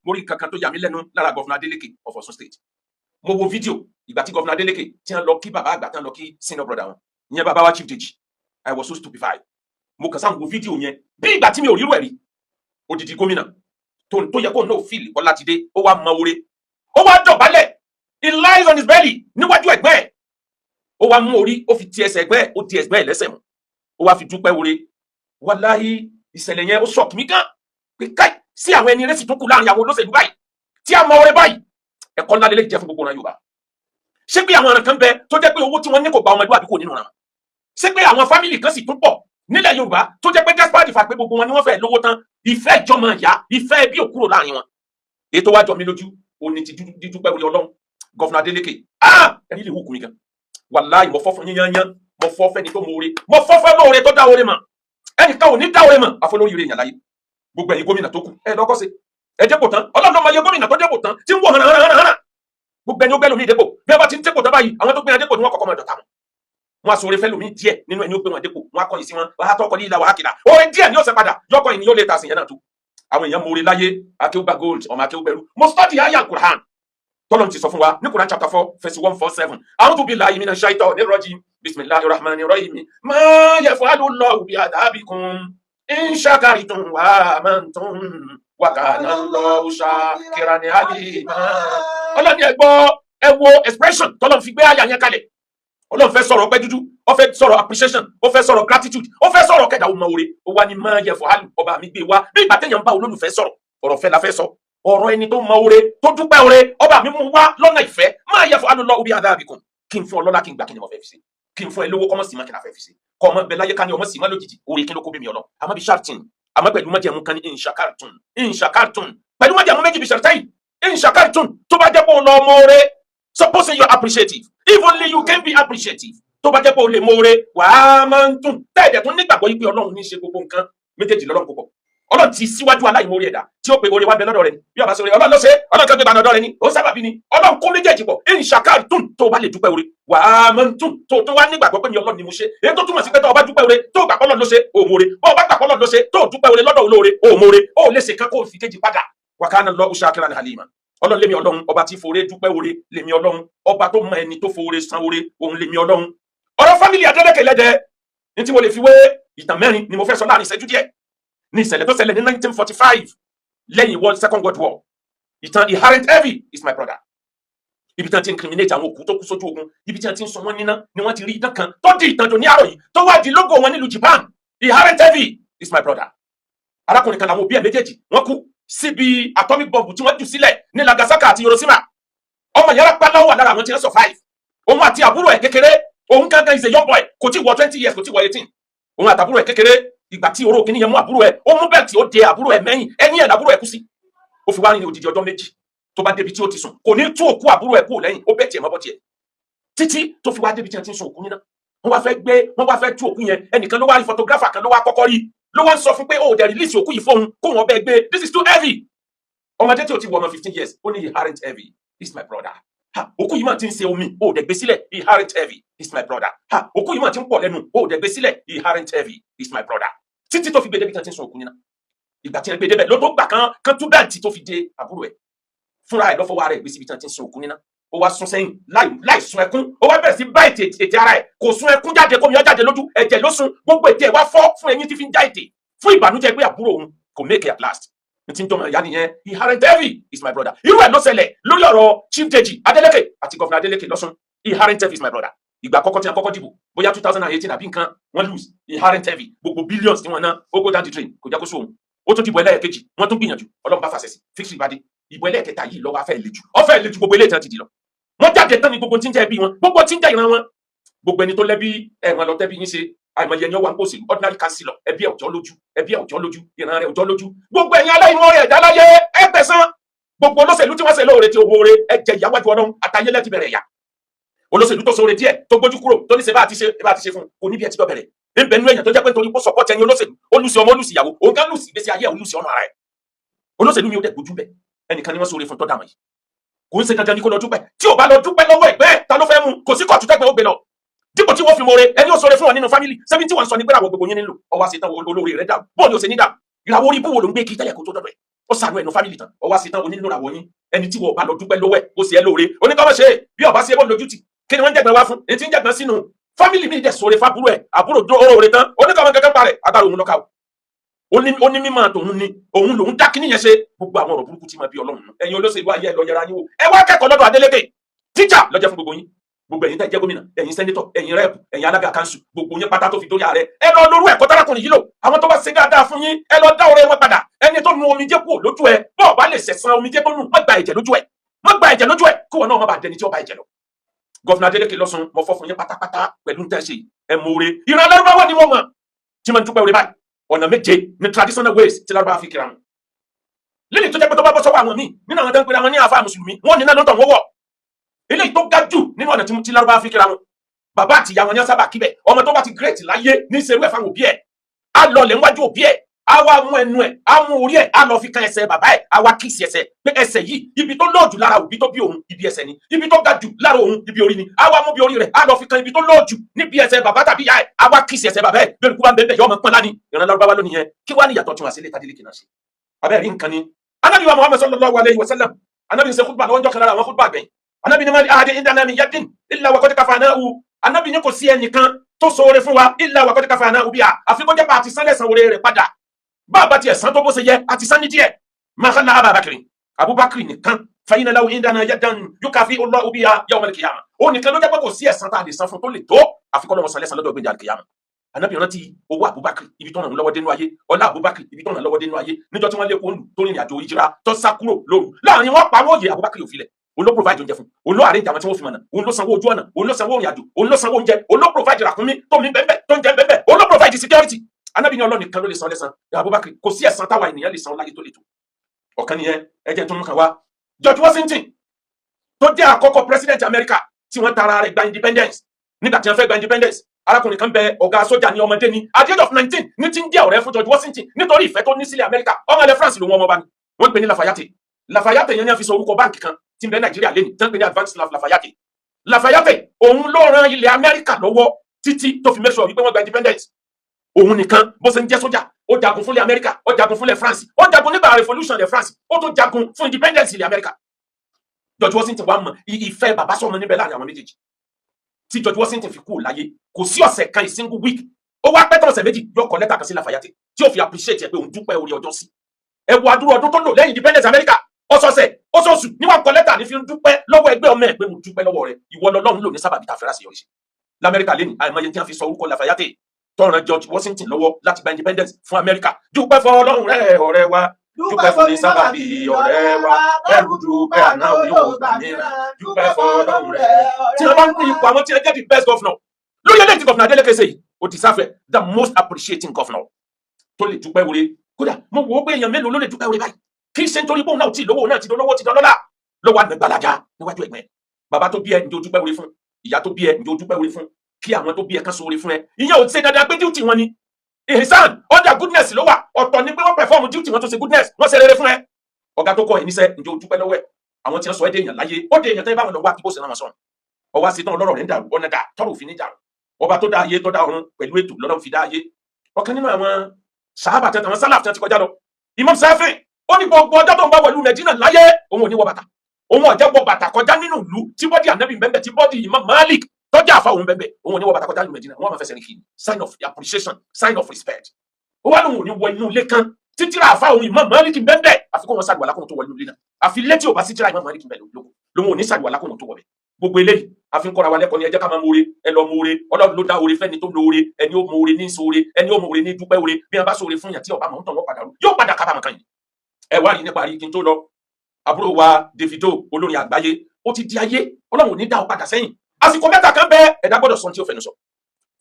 mo rí nǹkan kan tó yà mí lẹ́nu lára gọ́fúnà Adeleke of Ọ̀ṣun state. Mo wo fídíò ìgbà tí gọ́fúnà Adeleke tí wọ́n lọ kí bàbá àgbà tí wọ́n lọ kí senior brother wọn ìyẹn bàbá wa Chief Deji. I was so stupefied. Mo kàn sáà wo fídíò yẹn bí ìgbà tí mi ò rírú ẹ̀ rí. Odidi gómìnà tó yẹ kó náà fíìlì Ọlátidé ó wá mọ oore ó wá dọ̀bálẹ̀ he lies on his belly níwájú ẹ̀gbẹ́ ẹ̀ ó wá mú orí ó fi ti ẹsẹ̀ ẹ̀gbẹ́ ẹ̀ ó ti ẹ̀gbẹ́ ẹ̀ lẹ́sẹ̀ mú ó wá fi dúpẹ́ oore. Wàláhì ìṣẹ̀lẹ̀ yẹn ó ṣọ̀kì mí gan pé káì sí àwọn ẹni rẹ̀ sì tún kù láàrin àwọn olóṣèlú báyìí tí a mọ oore báyìí ẹ̀kọ́ ńlá lélẹ́yìí jẹ́ fún gbogbo ọ̀ràn Yorùbá. Ṣé pé àwọn ọ̀ràn kan bẹ tó jẹ́ pé owó tí wọ́n ní kò gba ọmọlúwàbí kò nínú ọ̀ràn? Ṣé pé àwọn fámìlì kan sì tún pọ̀ nílẹ̀ Yorùbá tó jẹ́ pé despite the fact pé gbogbo wọn ni wọ́n fẹ́ lówó tán ìfẹ́ ìjọmọ ìyá ìfẹ́ ẹbí ò kúrò láàrin wọn? Ètò wa jọ mí lójú òní ti dídúpẹ́ orí Ọlọ́run gọ́fúnà Adeleke ẹni lè wúkú mi gan wàláhì mo fọ́ fún yíyanyan mo fọ́ fẹ́ni tó mọ oore mo fọ́ fẹ́ lóore tó dá oore mọ̀ ẹnìkan ò ní dá oore mọ̀ àfọlórí rẹ̀ yàn láyé. Gbogbo ẹ̀yin gómìnà tó kù ẹ lọ́kọ́ sí ẹ dépò tán Ọlọ́run ọmọ yẹ gómìnà tó dépò tán tí ń wọ̀ hànà gbogbo ẹni ó gbẹ́lómi dépò bí ẹ bá ti ń dépò tán báyìí àwọn tó gbé dépò ni wọ́n kọ́kọ́ mọ̀ ẹ̀dọ̀ta wọn. Wọ́n aṣọ oore fẹ́ lómi díẹ̀ nínú ẹni ó gbé wọn dépò wọ́n akọ̀yìn sí wọn wàá tọkọ ní ìlà wàá kìlà oore díẹ̀ ni ó ṣe padà yọkọ̀ ìní yóò lè ta sí yẹn náà tó. Àwọn èèyàn mọ̀ọ́rẹ́ láyé akéwùgbà gold ọmọ akéwùgbẹ̀rú mo study àyà Quran tọ́lọ́run ti sọ fún wa ní Quran chapter 4 verse 147 a'udhu billahi minash shaitonir rajim bismillahir rahmanir rahim ma yaf'alu Allahu bi adhabikum in shakartum wa amantum wa kana Allahu shakiran alima. Ọlọ́ni ẹ̀gbọ́ ẹ wo expression tọ́lọ́run fi gbé àyà yẹn kalẹ̀. Ọlọ́run fẹ́ sọ̀rọ̀ ọpẹ́ dúdú ó fẹ́ sọ̀rọ̀ appreciation ó fẹ́ sọ̀rọ̀ gratitude ó fẹ́ sọ̀rọ̀ kẹdà ọmọ oore ó wá ní máa yẹ fọhálù ọba mi gbé wá bí ìgbà téèyàn ń bá olólùfẹ́ sọ̀rọ̀ ọ̀rọ̀ fẹ́ la fẹ́ sọ ọ̀rọ̀ ẹni tó mọ oore tó dúpẹ́ oore ọba mi mú wá lọ́nà ìfẹ́ máa yẹ fọhálù lọ orí adáàbìkùn kí n fún ọ lọ́lá kí n gbà kí ni mo fẹ́ fi ṣe kí n fún ẹ lówó kọ́mọ́ sí má kí n fẹ́ fi ṣe kọ́ ọmọ bẹ láyé ká ní ọmọ sí má lójijì oore kí ló kó bí mi ọlọ àmọ́ bí shartin àmọ́ pẹ̀lú májẹ̀mú kan ní inshakartun pẹ̀lú májẹ̀mú méjì bí shartain inshakartun tó bá jẹ́ pé òun lọ mọ oore suppose you are appreciative if only you can be appreciative tó bá jẹ́ pé o lè mọ̀ọ́re wàá máa ń tún tẹ́ẹ̀dẹ̀ tó nígbàgbọ́ yìí pé Ọlọ́run ní í ṣe gbogbo nǹkan méjèèjì lọ́lọ́run púpọ̀ Ọlọ́run ti síwájú aláìmoore ẹ̀dá tí ó pe oore wá bẹ lọ́dọ̀ rẹ̀ ni bí ọba sọ Ọlọ́run ló ṣe Ọlọ́run kan gbé ba lọ́dọ̀ rẹ̀ ni ó sábàbí ni Ọlọ́run kó méjèèjì pọ̀ in shakartum tó bá lè dúpẹ́ oore wàá máa ń tún tó wá nígbàgbọ́ pé mi Ọlọ́run ni mo ṣe èyí tó túmọ̀ sí pé tó o bá dúpẹ́ oore tó gbà pọ́lọ́run ló ṣe òmòore bó o bá gbà pọ́lọ́run ló ṣe tó dúpẹ́ oore lọ́dọ̀ olóore òmòore ó lè ṣe kan kó o fi kejì padà wa kana Allahu shakiran halima. Ọlọ́run lémi Ọlọ́run ọba tí foore dúpẹ́ oore lémi Ọlọ́run ọba tó mọ ẹni tó foore san oore òun lémi Ọlọ́run. Ọ̀rọ̀ fámìlì Adeleke lẹ́dẹ̀ ní tí mo lè fi wé ìtàn mẹ́rin ni mo fẹ́ sọ láàrin ìṣẹ́jú díẹ̀ ní ìṣẹ̀lẹ̀ tó ṣẹlẹ̀ ní 1945 lẹ́yìn Second World War. Ìtàn Inherent Heavy is my brother. Ibi tí wọ́n ti incriminate àwọn òkú tó kú sójú ogun ibi tí wọ́n ti ń sọ wọ́n níná ni wọ́n ti rí idán kan tó di ìtàn tó ní àrò yìí tó wá di logo wọn nílùú Japan. Inherent Heavy is my brother. Arákùnrin kan làwọn òbí ẹ̀ méjèèjì wọ́n kú síbi atomic bomb tí wọ́n jù sílẹ̀ ní Nagasaki àti Hiroshima. Ọmọ yàrá pálá wà lára àwọn tí wọ́n survive. Òun àti àbúrò ẹ̀ kékeré òun gangan is a young boy kò tí wọ 20 years kò tí wọ 18 òun àtàbúrò ẹ̀ kékeré ìgbà tí oró kìíní yẹn mú àbúrò ẹ̀ ó mú bẹ́ẹ̀tì ó de àbúrò ẹ̀ mẹ́yìn ẹ̀yìn ẹ̀ làbúrò ẹ̀ kú sí ó fi wá rìn odidi ọjọ́ méjì tó bá débi tí ó ti sùn kò ní tú òkú àbúrò ẹ̀ kú lẹ́yìn ó bẹ́ẹ̀tì ẹ̀ mọ́ bọ́tì ẹ̀ títí tó fi wá débi tí wọ́n ti ń sun òkú níná wọ́n wá fẹ́ tú òkú yẹn ẹnìkan ló wá rí photographer kan ló wá kọ́kọ́ rí ló wá ń sọ fún pé ó dẹ̀ release òkú yìí fóun kó wọn bẹ́ẹ̀ gbé this is too heavy ọmọdé tí ó ti wọ ọmọ 15 years ó ní inherent heavy is my brother òkú yìí máa ti ń ṣe omi ó dẹ̀ gbé sílẹ̀ inherent heavy is my brother òkú yìí máa ti ń pọ̀ lẹ́nu ó dẹ̀ gbé sílẹ̀ inherent heavy is my brother títí tó fi gbé débi tí wọ́n ti ń sun òkú nínú ìgbà tí wọ́n gbé débẹ̀ ló tó gbà kan tú bẹ́ẹ̀tì tó fi dé àbúrò ẹ̀ fúnra ẹ̀ lọ́fọwọ́ ara ẹ̀ gbé síbi tí wọ́n ti ń sun òkú nínú ó wá sún sẹ́yìn láì sun ẹkún ó wá bẹ̀rẹ̀ sí bá ètè ara ẹ̀ kò sun ẹkún jáde kómi ó jáde lójú ẹ̀jẹ̀ ló sun gbogbo ètè ẹ̀ wá fọ́ fún eyín tí fi ń já ètè fún ìbànújẹ́ pé àbúrò òun kò make it at last n ti ń tọ́mọ ìyá nìyẹn inherent heavy is my brother irú ẹ̀ ló ṣẹlẹ̀ lórí ọ̀rọ̀ Chief Deji Adeleke àti Governor Adeleke lọ́sùn inherent heavy is my brother ìgbà àkọ́kọ́ tí wọ́n kọ́kọ́ dìbò bóyá 2018 àbí nǹkan wọ́n lose inherent heavy gbogbo billions tí wọ́n ná ó go down the drain kò já kó sóhun ó tún dìbò ẹlẹ́ẹ̀kejì wọ́n tún gbìyànjú Ọlọ́run bá fàṣẹ sí fíksì ìbàdí ìbò ẹlẹ́ẹ̀kẹta yìí lọ́wọ́ afẹ́ ìlejù gbogbo ilé ìtàn ti dì lọ wọ́n jáde tán ní gbogbo tí ń jẹ́ ẹbí wọn gbogbo tí ń jẹ́ ìran wọn gbogbo ẹni tó lẹ́bí ẹ̀wọ̀n lọ tẹ́bí yín ṣe àìmọye ẹni ọwọ́ àpò òsèlú ordinary councillor ẹbí ẹ̀ ọjọ́ lójú ìran rẹ̀ ọjọ́ lójú gbogbo ẹ̀yin aláìmọ́ rẹ̀ ẹ̀dá láyé ẹgbẹ̀sán gbogbo olóṣèlú tí wọ́n ṣe lóore tí owó rẹ̀ ẹ̀jẹ̀ ìyá wájú Ọlọ́run àtàyé lẹ́ti bẹ̀rẹ̀ ẹ̀yà olóṣèlú tó sóore díẹ̀ tó gbójú kúrò tó ní ṣe bá àti ṣe fún òní bí ẹ ti bọ́ bẹ̀rẹ̀ níbẹ̀ nínú èèyàn tó jẹ́ pé nítorí pé support ẹni olóṣèlú olùsí ọmọ olùsí ìyàwó òun ká lùsí ìgbésí ayé olùsí ọ̀nà ara ẹ̀ olóṣèlú ni ó dẹ̀ gbójú bẹ̀ ẹnìkan ni wọ́n sóore fún tọ́da mọ̀ yìí kò ń ṣe dandan ní kó lọ dúpẹ́ tí ò bá lọ dúpẹ́ lọ́wọ́ ẹ̀gbẹ́ ta ló fẹ́ mú kò sí kóòtù tẹ́gbẹ́ ó gbé lọ dípò tí wọ́n fi mọ̀ọ́rẹ́ ẹni ó sọ̀rọ̀ fún wọn nínú fámìlì sẹ́mi tí wọ́n sọ ní pé àwọn gbogbo yín nílò ọwọ́ àṣetán olórí rẹ̀ dà bọ́ọ̀ ni ó ṣe ní dà ìràwọ̀ orí búwo ló ń gbé kí tẹ́lẹ̀ kó tó dọ̀dọ̀ ẹ̀ ó sànú ẹnu fámìlì tán ó wá sí tán onínúràwọ̀ yín ẹni tí wọ́n bá lọ dúpẹ́ lọ́wọ́ ẹ̀ ó sì ẹ́ lóore oníkọ́mọ̀ ṣe bí ọba sí ẹbọ lójú tì kí ni wọ́n ń jẹ̀gbọ́n wá fún èyí tí ń jẹ̀gbọ́n sínú fámìlì mi dẹ̀ sóore fábúrò ẹ̀ àbúrò oore tán oníkọ́mọ̀ kẹ́kẹ́ parẹ̀ agbára òun lọ́ka ó ní mímọ̀ tòun ni òun lòun dá kíní yẹn ṣe gbogbo àwọn ọ̀rọ̀ burúkú tí máa bí ọlọ́run ẹ̀yin olóṣèlú ayé ẹ̀ lọ yẹra yín wò ẹ wá kẹ́kọ̀ọ́ lọ́dọ̀ Adeleke tíjà lọ́jọ́ fún gbogbo yín gbogbo ẹ̀yin tẹ́ jẹ́ gómìnà ẹ̀yin sẹ́nitọ̀ ẹ̀yin rẹ́ẹ̀pù ẹ̀yin alága kanṣu gbogbo yín pátá tó fi dórí ààrẹ ẹ lọ lórú ẹ̀kọ́ tárakùnrin yìí lò àwọn tó bá ṣe dáadáa fún yín ẹ lọ dá ọ̀rẹ́ wọn padà ẹni tó nu omijé kúrò lójú ẹ bọ́ọ̀ bá lè ṣẹ̀san omijé tó nù má gba ẹ̀jẹ̀ lójú ẹ kí wọn náà má bàa dẹni tí ó bá ẹ̀jẹ̀ lọ. Gọ́fìnà Adeleke lọ́sùn mo fọ́ fún yín pátápátá pẹ̀lú ń tẹ́sí ẹ mọ oore ìran Lárúbáwá ni mo mọ̀ tí mo ń dúpẹ́ oore báyìí ọ̀nà méje ní traditional ways tí Lárúbáwá fi kíra wọn. lẹ́yìn tó jẹ́ pé tó bá bọ́ sọ́wọ́ àwọn míì nínú àwọn tó ń pera wọn ní àfáà mùsùlùmí wọ́n ní náà lọ́tọ̀ wọ́wọ́ eléyìí tó ga jù nínú ọ̀nà tí Lárúbáwá fi kíra wọn. Bàbá àti ìyá wọn ní wọn sábà kíbẹ̀ ọmọ tó bá ti great láyé ní ìṣerú ẹ̀ fáwọn òbí ẹ̀ á lọ lẹ̀ níwájú òbí ẹ̀ á wá mú ẹnu ẹ̀ á mú orí ẹ̀ á lọ fi kan ẹsẹ̀ bàbá ẹ̀ á wá kíìsì ẹsẹ̀ pé ẹsẹ̀ yìí ibi tó lọ́ọ̀jù lára òbí tó bí òun ibi ẹsẹ̀ ni ibi tó ga jù lára òun ibi orí ni á wá mú bí orí rẹ̀ á lọ fi kan ibi tó lọ́ọ̀jù níbi ẹsẹ̀ bàbá tàbí ìyá ẹ̀ á wá kíìsì ẹsẹ̀ bàbá ẹ̀ bẹ́ẹ̀ kú bá ń bẹ́ẹ̀ yọ ọmọ pọ́nlá ni ìran Lárúbáwá lónìí yẹn kí wá ní ìyàtọ̀ tí wọn àṣẹlẹ̀ Adeleke náà ṣe abẹ́ rí nǹkan ni Ànábì wa Muhammad sallallahu alayhi wa sallam Ànábì ní ṣe khutbah lọ́wọ́ jọ́ kan lára àwọn khutbah gbẹ̀yìn Ànábì ní ma ahadi indana min yadin illa wa qad kafanahu Ànábì ní kò sí ẹnìkan tó ṣoore fún wa illa wa qad kafanahu biha àfi kó jẹ́ pé àti sánlẹ̀ san oore rẹ̀ padà bàbá tiẹ̀ san tó bó ṣe yẹ àti sán ní díẹ̀ ma khalla Abubakar nìkan fa inna lahu indana yadan yukafi'u Allahu biha yawm al-qiyamah ó nìkan ló jẹ́ pé kò sí ẹ̀san tá a lè san fún tó lè tó àfi kó lọ́wọ́ san lẹ́san lọ́dọ̀ gbẹ̀dẹ̀ al-qiyamah. Ànábì rántí owó Abubakar ibi tó ràn lọ́wọ́ dénú ayé ọlá Abubakar ibi tó ràn lọ́wọ́ dénú ayé níjọ́ tí wọ́n lé kóńdù tó rìnrìn àjò ìjìra tó sá kúrò lóru láàrin wọn pa wọ́n yẹ Abubakar yóò filẹ̀ òun ló provide oúnjẹ fún òun ló arrange àwọn tí wọ́n fi mọ̀nà òun ló sanwó ojú ọ̀nà òun ló sanwó ìrìn àjò òun ló sanwó oúnjẹ òun ló provide ràkúnmí tó mi bẹ́ẹ̀ tó ń jẹ bẹ́ẹ̀ òun ló provide security. Ànábì ní Ọlọ́run nìkan ló lè san lẹ́san Abubakar kò sí ẹ̀san táwa ènìyàn lè san láyé tó lè tó ọ̀kan nìyẹn ẹjẹ tó ń kàn wá George Washington tó jẹ́ àkọ́kọ́ president America tí wọ́n tara rẹ̀ gba independence nígbà tí wọ́n fẹ́ gba independence arákùnrin kan bẹ ọ̀gá sójà ní ọmọdé ní at the age of 19 ní ti ń jẹ́ ọ̀rẹ́ fún George Washington nítorí ìfẹ́ tó ní sílẹ̀ America ọmọ ilẹ̀ France ló wọ́n ọmọ bá ní wọ́n ń pè ní Lafayette yẹn ní a fi sọ orúkọ báǹkì kan tí ń bẹ Nàìjíríà lẹ́nu tí wọ́n ń pè ní Advanced Lafayette òun ló ran ilẹ̀ America lọ́wọ́ títí tó fi make sure wípé wọ́n gba independence òun nìkan bó ṣe ń jẹ́ sójà ó jagun fúnlẹ̀ America ó jagun fúnlẹ̀ France ó jagun nígbà revolution ilẹ̀ France ó tún jagun fún independence ilẹ̀ America. George Washington wà mọ̀ ìfẹ́ bàbá sọmọ níbẹ̀ láàrin àwọn méjèèjì tí George Washington fi kú láyé kò sí ọ̀sẹ̀ kan single week ó wá pẹ́ tán ọ̀sẹ̀ méjì yóò kọ lẹ́tà kan sí Lafayette tí ó fi appreciate ẹ pé òun dúpẹ́ orí ọjọ́ sí ẹ wo adúrú ọdún tó lò lẹ́yìn independence America ọ̀sọ̀ọ̀sẹ̀ oṣooṣù ní wọ́n kọ lẹ́tà ní fi ń dúpẹ́ lọ́wọ́ ẹgbẹ́ ọmọ ẹ̀ pé mo dúpẹ́ lọ́wọ́ rẹ̀ ìwọ lọ́lọ́run lò ní sábàbí tá a fẹ́ràn sí yọrí sí l'Amẹ́ríkà lẹ́nu àìmọye tí wọ́n fi sọ orúkọ Lafayette tọ́ran George Washington lọ́wọ́ láti gba independence fún Amẹ́ríkà dúpẹ́ fọlọ́run rẹ̀ ọ̀rẹ́ wa dúpẹ́ fún ní sábàbí ọ̀rẹ́ wa ẹrù dúpẹ́ àná yóò gbà mìíràn dúpẹ́ fọlọ́run rẹ̀. tí wọ́n bá ń pín ipò àwọn tí wọ́n jẹ́ the best governor lórí ẹlẹ́yìn tí gọ́fìnà Adeleke ṣe yìí ó ti sáfẹ́ the most appreciating governor tó lè dúpẹ́ wọlé kódà mo wò ó pé èèyàn mélòó ló lè dúpẹ́ wọlé báyìí kì í ṣe nítorí bóun náà ti lówó náà ti dolówó ti dọlọ́lá lọ́wọ́ àgbẹ̀gbàlajà níwájú ẹ̀gbẹ́ bàbá tó bí ẹ ǹjẹ́ o dúpẹ́ wọlé fún ìyá tó bí ẹ ǹjẹ́ o dúpẹ́ wọlé fún kí àwọn tó bí ẹ kan sóore fún ẹ ìyẹn ò ti ṣe dandan pé duty wọn ni ihsan under goodness ló wà ọ̀tọ̀ ni pé wọ́n perform duty wọn tó ṣe goodness wọ́n ṣe rere fún ẹ ọ̀gá tó kọ́ ẹ níṣẹ́ ǹjẹ́ o dúpẹ́ lọ́wọ́ ẹ àwọn tí wọ́n sọ ẹ́ dé èèyàn láyé ó dé èèyàn tẹ́ báwọn lọ wá kí bó ṣe rán wọn sọ ọwọ́ àṣetán ọlọ́rọ̀ rẹ̀ ń dàrú ọ̀nà dà tọ́rọ̀ òfin ní dàrú ọba tó dá ayé tó dá ọ̀run pẹ̀lú ètò lọ́dọ̀ fi dá ayé ọ̀kan nínú àwọn sàhábà tẹ̀ àwọn sálàf tẹ̀ ti kọjá lọ Imam Shafi ó ní gbogbo ọjọ́ tó ń bá wọ̀lú Nàìjíríà láyé òun ò ní wọ bàtà òun ọ̀jẹ̀ wọ bàtà kọjá nínú ìlú tí bọ́dì ànábì bẹ́ẹ̀ tí bọ́dì Imam Malik tọ́jà àfa òun bẹ́ẹ̀ òun ò ní wọ bàtà kọjá nínú Nàìjíríà wọ́n máa fẹsẹ̀ rìn kiri sign of appreciation sign of respect ó wá lóun ò ní wọ inú ilé kan títírà àfa òun Imam Malik bẹ́ẹ̀ àfi kó wọn sàdùwà lákòóhùn tó wọ inú ilé náà àfi létí ò bá sí tírà Imam Malik bẹ́ẹ̀ lóun ò ní sàdùwà lákòóhùn tó wọ bẹ́ẹ̀ gbogbo eléyìí àfi ń kọ́ra wa lẹ́kọ̀ọ́ ni ẹ jẹ́ ká máa mọ̀ọ́re ẹ lọ mọ̀ọ́re Ọlọ́run ló dá oore fẹ́ni tó lóore ẹni ó mọ̀ọ́re ní sóore ẹni ó mọ̀ọ́re ní dúpẹ́ oore bí wọn bá sóore fún yàn tí ọba mọ̀ ń tàn wọ́n padà rú yóò padà kábàámọ̀ kan yìí ẹ wá rí nípa rí kí n tó lọ àbúrò wa Davido olórin àgbáyé ó ti di ayé Ọlọ́run ò ní dá ọ padà sẹ́yìn àsìkò mẹ́ta kan bẹ́ẹ̀ ẹ̀dá gbọ́dọ̀ sọ tí ó fẹnu sọ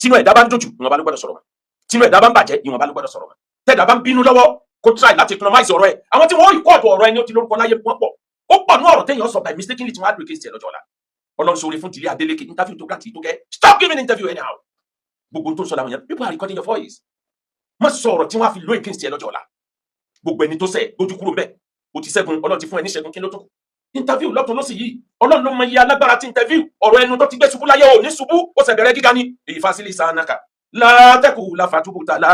tínú ẹ̀dá bá ń dòjù ìwọ̀nba ló gbọ́dọ̀ sọ̀rọ̀ wọn tínú ẹ̀dá bá ń bàjẹ́ ìwọ̀nba ló gbọ́dọ̀ sọ̀rọ̀ wọn tẹ̀dá bá ń bínú lọ́wọ́ kó try láti economize ọ̀rọ̀ ẹ̀ àwọn tí wọ́n rìkọ́ọ̀dù ọ̀rọ̀ ẹni ó ti lórúkọ láyé wọ́n pọ̀ ó pọ̀ ní ọ̀rọ̀ téèyàn sọ by mistakenly tí wọ́n á dùn kéèsì ẹ̀ lọ́jọ́ ọ̀la Ọlọ́run sọ orí fún tìlé Adeleke interview tó gàtì tó kẹ́ stop giving interview anyhow gbogbo tó ń sọ làwọn yẹn people are recording your voice má sọ ọ̀rọ̀ tí wọ́n á fi lóye kéèsì ẹ̀ lọ́jọ́ ọ̀la gbogbo ẹni tó ṣẹ̀ gbójú kúrò bẹ́ẹ̀ o ti ṣẹ́gun Ọlọ́run ti fún ẹ ní ṣẹ́gun kí ló tó interview lọ́tún lọ́sì yìí Ọlọ́run ló mọ iye alágbára tí interview ọ̀rọ̀ ẹnu tó ti gbé ṣubú láyé ò ní ṣubú ó ṣẹ̀ bẹ̀rẹ̀ gíga ní èyí fásílì sànàkà látẹkù láfàtúbùtà lá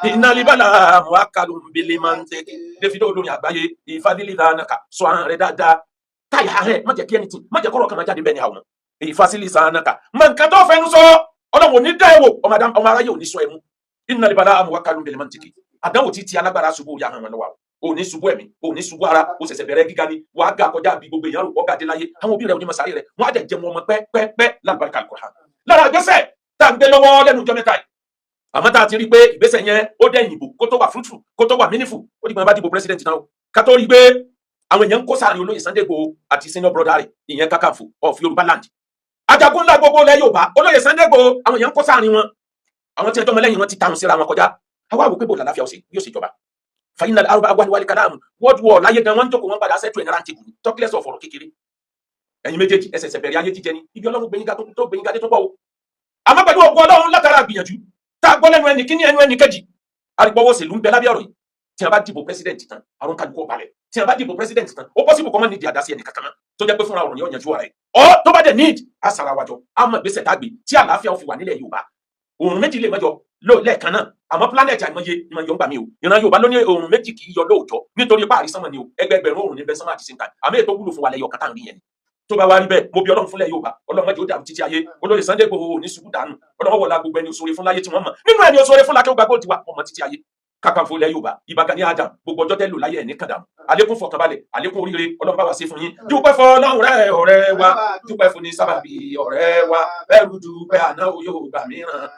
iná libala muakalu bilimanteki Davido olórin àgbáyé ìfadílì lánàkà sọ ahọ́n rẹ dáadáa táyà rẹ má jẹ́ kí anything má jẹ́ kọ́rọ̀ kan máa jáde bẹ́ẹ̀ ni àwọn ìfasílì sànàkà mọ nǹkan tó fẹnu sọ Ọlọ́run ò ní dá ẹ wò ọmọ aráyé ò ní sọ ẹ mú iná libala muakalu bilimanteki àdánwò tí alágbára ṣubú ya hàn wọn lọ́wọ́ o ní ṣubú ẹ̀mí o ní ṣubú ara o ṣẹ̀ṣẹ̀ bẹ̀rẹ̀ gíga ni wàá ga kọjá bí gbogbo èèyàn rò ọgá dé láyé àwọn òbí rẹ onímọ̀ sáré rẹ wọn á dẹ̀ jẹun ọmọ pẹ́pẹ́pẹ́ lálùbáríkà Al-Qur'an lára ìgbésẹ̀ tá à ń gbé lọ́wọ́ lẹ́nu ọjọ́ mẹ́ta yìí àmọ́ tá a ti rí i pé ìgbésẹ̀ yẹn ó dẹ̀yìn ìbò kó tó wà fruitful kó tó wà meaningful ó dìgbà bá dìbò president náà ká tó rí i pé àwọn èèyàn ń kó sáàrin olóyè Sunday Igboho àti senior brother rẹ̀ ìyẹn Kakanfò of Yorùbá land ajagun ńlá gbogbo ilẹ̀ Yorùbá olóyè Sunday Igboho àwọn èèyàn ń kó sáàrin wọn àwọn tí ẹjọ́ mọ́lẹ́yìn wọn ti tarun síra wọn kọjá àwa wò pé bò lálàáfíà yóò ṣèjọba fàyínà arúgbó agbániwálé kàdáàmù world war láyé gan wọn ń jókòó wọn padà sẹ́tù ẹ̀ náírà tìbù ní talkless of ọ̀rọ̀ kékeré ẹ̀yin méjèèjì ẹsẹ̀sẹ̀ bẹ̀rẹ̀ ayé jíjẹ ni ibi Ọlọ́run gbẹ̀yìn tó gbẹ̀yìn gadé tó pọ̀ o àmọ́ pẹ̀lú ògùn Ọlọ́run látara gbìyànjú tá a gbọ́ lẹ́nu ẹni kíní ẹnu ẹni kejì àrígbọ́wọ́ òṣèlú ń bẹ lábẹ́ ọ̀rọ̀ yìí tí a bá dìbò president tán àrùn kálukú balẹ̀ tí a bá dìbò president tán ó possible kó má nídìí àdásí ẹnì kankan tó jẹ́ pé fúnra ọ̀rọ̀ ni ó yanjú ara ẹ̀ ọ́ tó bá dẹ̀ need á sara wájọ á mọ ìgbésẹ̀ tá a gbé tí àlàáfíà ó fi wà nílẹ̀ Yorùbá òòrùn méjì lè mọ́jọ lẹ́ẹ̀kan náà àmọ́ planet àìmọye ìmọ̀ yọ̀ ń gbà mí o ìran Yorùbá ló ní òòrùn méjì kì í yọ lóòjọ́ nítorí páàrí sánmọ̀ ni o ẹgbẹgbẹ̀rún òòrùn ní bẹ́ sánmọ̀ àti sínta àmì ètò wúlò fún wa lẹ́yọ̀ kátà ń rí yẹn ni tó bá wá rí bẹ́ẹ̀ mo bí Ọlọ́run fúnlẹ̀ Yorùbá Ọlọ́run mọ́jọ ó dàrú títí ayé olóyè Sunday Igboho ní ṣubú dànù Ọlọ́run wọlá gbogbo ẹni òṣòre fún láyé tí wọ́n mọ̀ nínú ẹni òṣòre fún lákẹ́ ògbàgbọ́ tiwa ọmọ títí ayé Kakanfò ilẹ̀ Yorùbá Ìbà Gani Adams gbogbo ọjọ́ tẹ́lò láyé ẹ̀ ní kàdàmù àlékún fọkànbalẹ̀ àlékún oríire Ọlọ́run bá wa ṣe fún yín dúpẹ́ fọlọ́run rẹ̀ ọ̀rẹ́ wa dúpẹ́ fún ní sábàbí ọ̀rẹ́ wa bẹ́ẹ̀ rú dúpẹ́ àná Yorùbá mìíràn